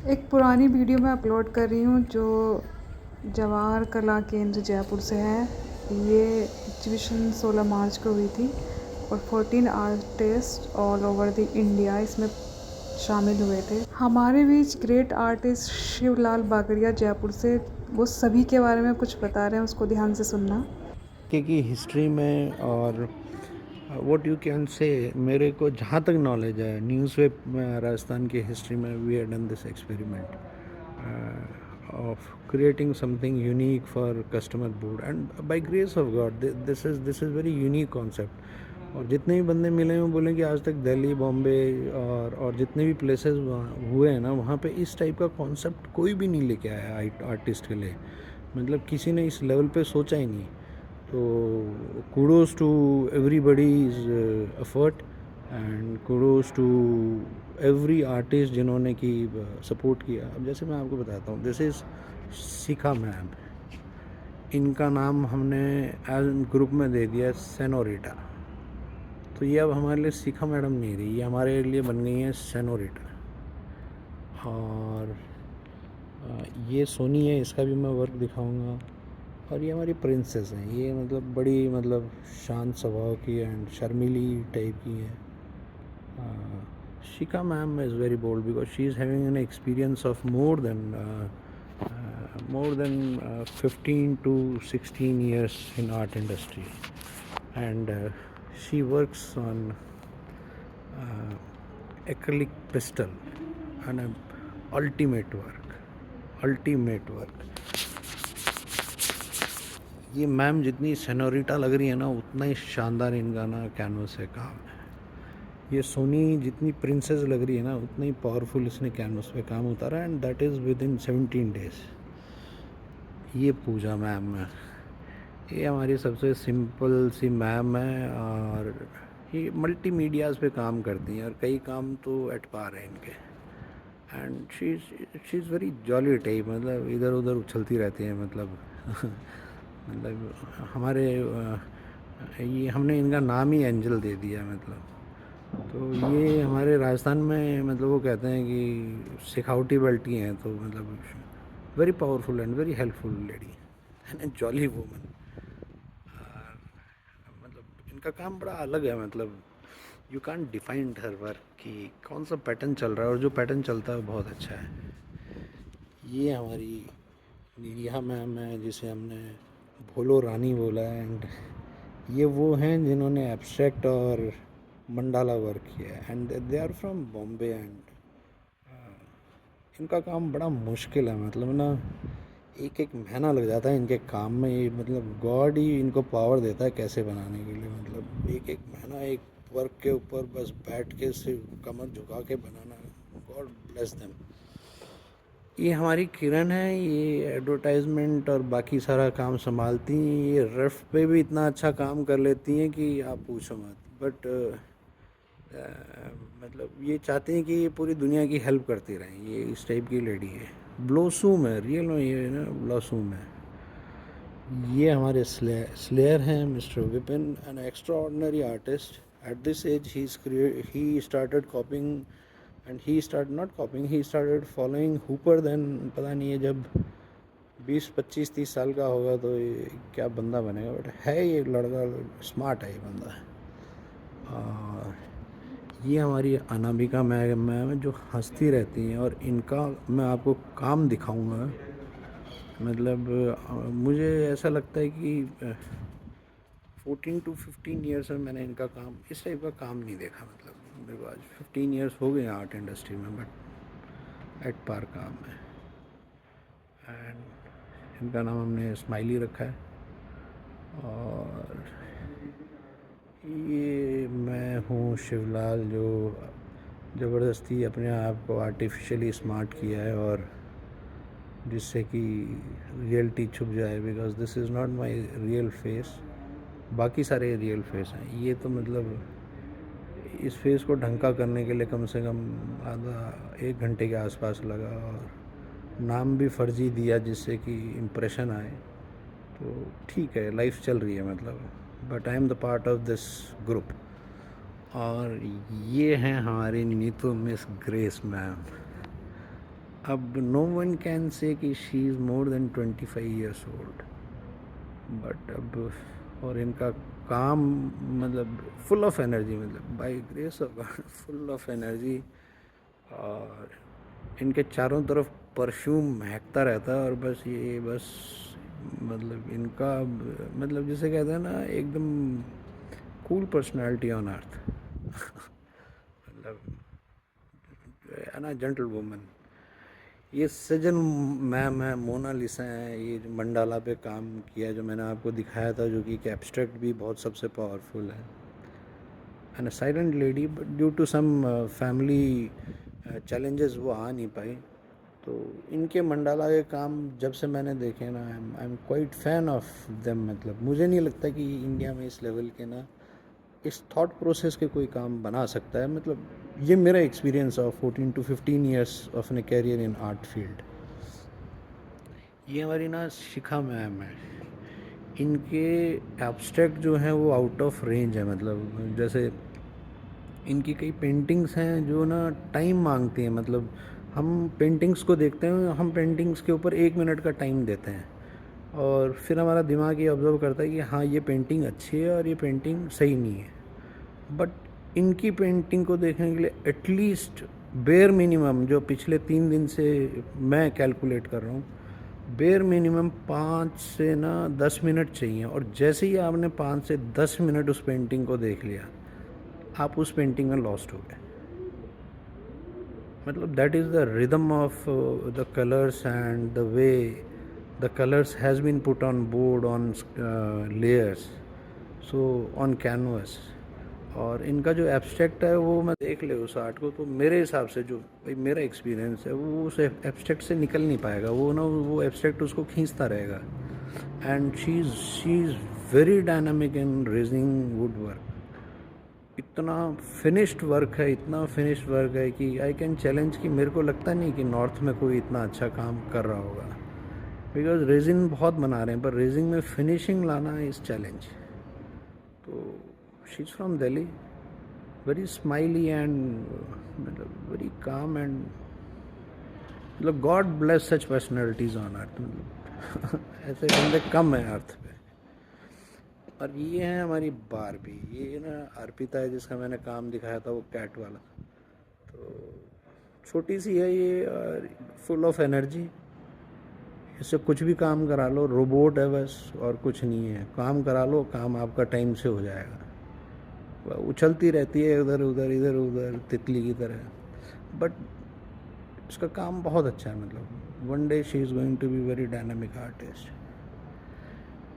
एक पुरानी वीडियो मैं अपलोड कर रही हूँ जो जवाहर कला केंद्र जयपुर से है। ये एग्जीबिशन 16 मार्च को हुई थी और 14 artist all over the India इसमें शामिल हुए थे। हमारे बीच ग्रेट आर्टिस्ट शिवलाल बागड़िया जयपुर से, वो सभी के बारे में कुछ बता रहे हैं, उसको ध्यान से सुनना। की हिस्ट्री में और व्हाट यू कैन से, मेरे को जहाँ तक नॉलेज है न्यूज़वेब में राजस्थान की हिस्ट्री में we have done this experiment of creating something unique for customer board and by grace of God this is very unique concept. और जितने भी बंदे मिले हैं वो बोलें कि आज तक दिल्ली बॉम्बे और जितने भी प्लेसेस हुए हैं ना, वहाँ पे इस टाइप का कॉन्सेप्ट कोई भी नहीं लेके आया आर्टिस्ट के लिए। मतलब किसी ने इस लेवल पे सोचा ही नहीं। तो kudos to everybody's effort and kudos to every artist जिन्होंने की सपोर्ट किया। अब जैसे मैं आपको बताता हूँ, दिस इज़ शिखा मैम। इनका नाम हमने एज ग्रुप में दे दिया सेनोरिटा। तो ये अब हमारे लिए शिखा मैडम नहीं रही, ये हमारे लिए बन गई हैं सेनोरिटा। और ये सोनी है, इसका भी मैं वर्क दिखाऊंगा। और ये हमारी प्रिंसेस हैं, ये मतलब बड़ी मतलब शांत स्वभाव की एंड शर्मीली टाइप की हैं। Shikha ma'am is very bold because she is having an experience of more than 15 to 16 years in art industry, and she works on acrylic pastel and ultimate work। ये मैम जितनी सेनोरिटा लग रही है ना, उतना ही शानदार इनका ना कैनवस है काम है। ये सोनी जितनी प्रिंसेस लग रही है ना, उतना ही पावरफुल इसने कैनवस पे काम उतारा and that is with in 17 days। ये पूजा मैम है, ये हमारी सबसे सिंपल सी मैम है और ये मल्टी मीडियाज़ पे काम करती हैं और कई काम तो एट पार है इनके। And she is very jolly type, मतलब इधर उधर उछलती रहती है मतलब मतलब हमारे ये हमने इनका नाम ही एंजल दे दिया मतलब। तो ये हमारे राजस्थान में मतलब वो कहते हैं कि सिखावटी बेल्टी हैं, तो मतलब very powerful and very helpful lady and A jolly woman. मतलब इनका काम बड़ा अलग है, मतलब you can defined her work कि कौन सा पैटर्न चल रहा है, और जो पैटर्न चलता है वो बहुत अच्छा है। ये हमारी निरिया मैम है जिसे हमने भोलो रानी बोला है। एंड ये वो हैं जिन्होंने एब्स्ट्रैक्ट और मंडाला वर्क किया है and they are from Bombay. And इनका काम बड़ा मुश्किल है, मतलब ना एक एक महीना लग जाता है इनके काम में। ये मतलब गॉड ही इनको पावर देता है कैसे बनाने के लिए, मतलब एक एक महीना एक वर्क के ऊपर बस बैठ के सिर्फ कमर झुका के बनाना। God bless them. ये हमारी किरण है, ये एडवर्टाइजमेंट और बाकी सारा काम संभालती हैं। ये रफ पे भी इतना अच्छा काम कर लेती हैं कि आप पूछो मत। बट मतलब ये चाहते हैं कि ये पूरी दुनिया की हेल्प करती रहें, ये इस टाइप की लेडी है। ब्लोसूम है रियल में, ये ना ब्लोसूम है। ये हमारे स्लेयर हैं mister Vipin, an extraordinary artist. At this age he started copying and he start not copying, he started following Hopper. Then पता नहीं है जब 20 25 30 साल का होगा तो ये क्या बंदा बनेगा, बट है ये लड़का स्मार्ट है ये बंदा। और ये हमारी अनामिका मैम है जो हंसती रहती हैं, और इनका मैं आपको काम दिखाऊंगा। मतलब मुझे ऐसा लगता है कि 14 to 15 ईयर्स में मैंने इनका काम, इस टाइप का काम नहीं देखा। मतलब मेरे को आज 15 ईयर्स हो गए आर्ट इंडस्ट्री में, बट एट पार काम है। एंड इनका नाम हमने स्माइली रखा है। और ये मैं हूँ शिवलाल, जो ज़बरदस्ती अपने आप को आर्टिफिशियली स्मार्ट किया है और जिससे कि रियलिटी छुप जाए, because this is not my real face. बाकी सारे रियल फेस हैं, ये तो मतलब इस फेस को ढंका करने के लिए कम से कम आधा 1 घंटे के आसपास लगा, और नाम भी फर्जी दिया जिससे कि इम्प्रेशन आए। तो ठीक है, लाइफ चल रही है मतलब, but I am the part of this group. और ये हैं हमारी नीतू मिस ग्रेस मैम। अब नो वन कैन से कि she is more than 25 years old, but अब और इनका काम मतलब फुल ऑफ एनर्जी, मतलब by grace of God full of energy. और इनके चारों तरफ परफ्यूम महकता रहता है, और बस ये बस मतलब इनका मतलब जिसे कहते हैं ना एकदम कूल पर्सनालिटी ऑन अर्थ मतलब है ना, जेंटल वुमन। ये सजन मैम है, मोनालिसा है, ये जो मंडाला पे काम किया जो मैंने आपको दिखाया था, जो कि एक एब्स्ट्रैक्ट भी बहुत सबसे पावरफुल है, and a silent lady, but due to some family challenges वो आ नहीं पाई। तो इनके मंडाला के काम जब से मैंने देखे ना, I am quite fan of them. मतलब मुझे नहीं लगता कि इंडिया में इस लेवल के ना इस थॉट प्रोसेस के कोई काम बना सकता है। मतलब ये मेरा experience of 14 to 15 years of an career in art field. ये हमारी ना शिखा मैम है, इनके एब्स्ट्रैक्ट जो हैं वो आउट ऑफ रेंज है। मतलब जैसे इनकी कई पेंटिंग्स हैं जो ना टाइम मांगती हैं। मतलब हम पेंटिंग्स को देखते हैं, हम पेंटिंग्स के ऊपर 1 मिनट का टाइम देते हैं, और फिर हमारा दिमाग ये ऑब्ज़र्व करता है कि हाँ ये पेंटिंग अच्छी है और ये पेंटिंग सही नहीं है। बट इनकी पेंटिंग को देखने के लिए एटलीस्ट बेयर मिनिमम जो पिछले 3 दिन से मैं कैलकुलेट कर रहा हूँ, बेयर मिनिमम 5 से 10 मिनट चाहिए। और जैसे ही आपने 5 से 10 मिनट उस पेंटिंग को देख लिया, आप उस पेंटिंग में लॉस्ट हो गए। मतलब that is the rhythm of the colours and the way the colours has been put on board on layers, so on canvas. और इनका जो एब्स्ट्रैक्ट है वो मैं देख ले उस आर्ट को, तो मेरे हिसाब से जो भाई मेरा एक्सपीरियंस है, वो उस एब्स्ट्रैक्ट से निकल नहीं पाएगा। वो ना वो एब्स्ट्रैक्ट उसको खींचता रहेगा। And she is very dynamic in raising would work. इतना फिनिश्ड वर्क है, इतना फिनिश्ड वर्क है कि आई कैन चैलेंज कि मेरे को लगता नहीं कि नॉर्थ में कोई इतना अच्छा काम कर रहा होगा। बिकॉज रेजिन बहुत बना रहे हैं, पर रेजिंग में फिनिशिंग लाना इज़ चैलेंज। तो she is from Delhi, very smiley and मतलब वेरी काम एंड मतलब God bless such personalities on earth. मतलब ऐसे बंदे कम हैं अर्थ पे। और ये है हमारी बारबी, ये ना अर्पिता है जिसका मैंने काम दिखाया था, वो कैट वाला। तो छोटी सी है ये और फुल ऑफ एनर्जी। इससे कुछ भी काम करा लो, रोबोट है बस, और कुछ नहीं है। काम करा लो, काम आपका टाइम से हो जाएगा। वह उछलती रहती है इधर उधर तितली की तरह, बट इसका काम बहुत अच्छा है। मतलब one day she is going to be very dynamic artist.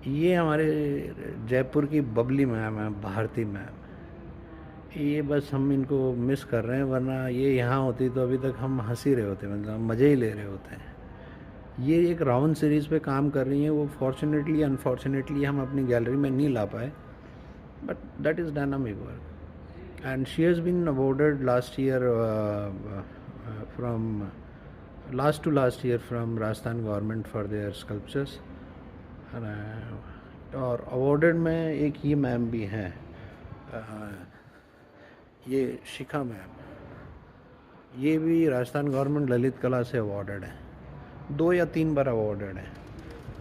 ये हमारे जयपुर की बबली मैम है, भारती मैम। ये बस हम इनको मिस कर रहे हैं, वरना ये यहाँ होती तो अभी तक हम हंस ही रहे होते, मतलब मज़े ही ले रहे होते हैं। ये एक राउंड सीरीज़ पे काम कर रही हैं, वो फॉर्चुनेटली अनफॉर्चुनेटली हम अपनी गैलरी में नहीं ला पाए, but that is dynamic work. And she has been awarded last year from last year from Rajasthan government for their sculptures. और अवॉर्डेड में एक ये मैम भी हैं, ये शिखा मैम। ये भी राजस्थान गवर्नमेंट ललित कला से अवॉर्डेड है, 2 या 3 बार अवॉर्डेड है।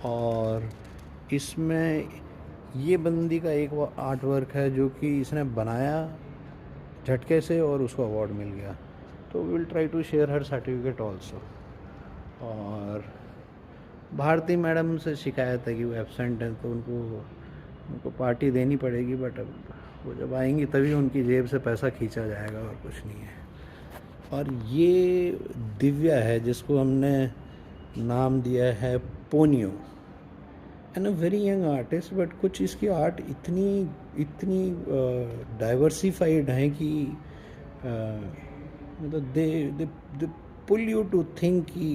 और इसमें ये बंदी का एक आर्ट वर्क है जो कि इसने बनाया झटके से और उसको अवार्ड मिल गया। तो we will try to share her certificate also. और भारती मैडम से शिकायत है कि वो एब्सेंट हैं, तो उनको पार्टी देनी पड़ेगी, बट अब वो जब आएंगी तभी उनकी जेब से पैसा खींचा जाएगा, और कुछ नहीं है। और ये दिव्या है जिसको हमने नाम दिया है Ponyo, and a very young artist, but कुछ इसकी आर्ट इतनी इतनी डाइवर्सिफाइड है कि मतलब they pull you to think कि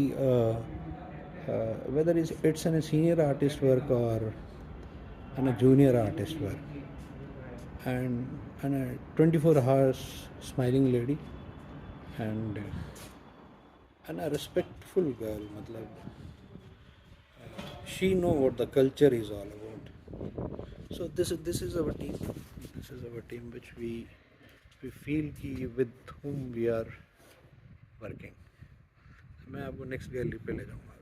whether it's an senior artist work or an a junior artist work. And 24 hours smiling lady and a respectful girl. मतलब she know what the culture is all about. So this is our team. This is our team which we feel ki with whom we are working. मैं आपको next gallery पे ले जाऊँगा।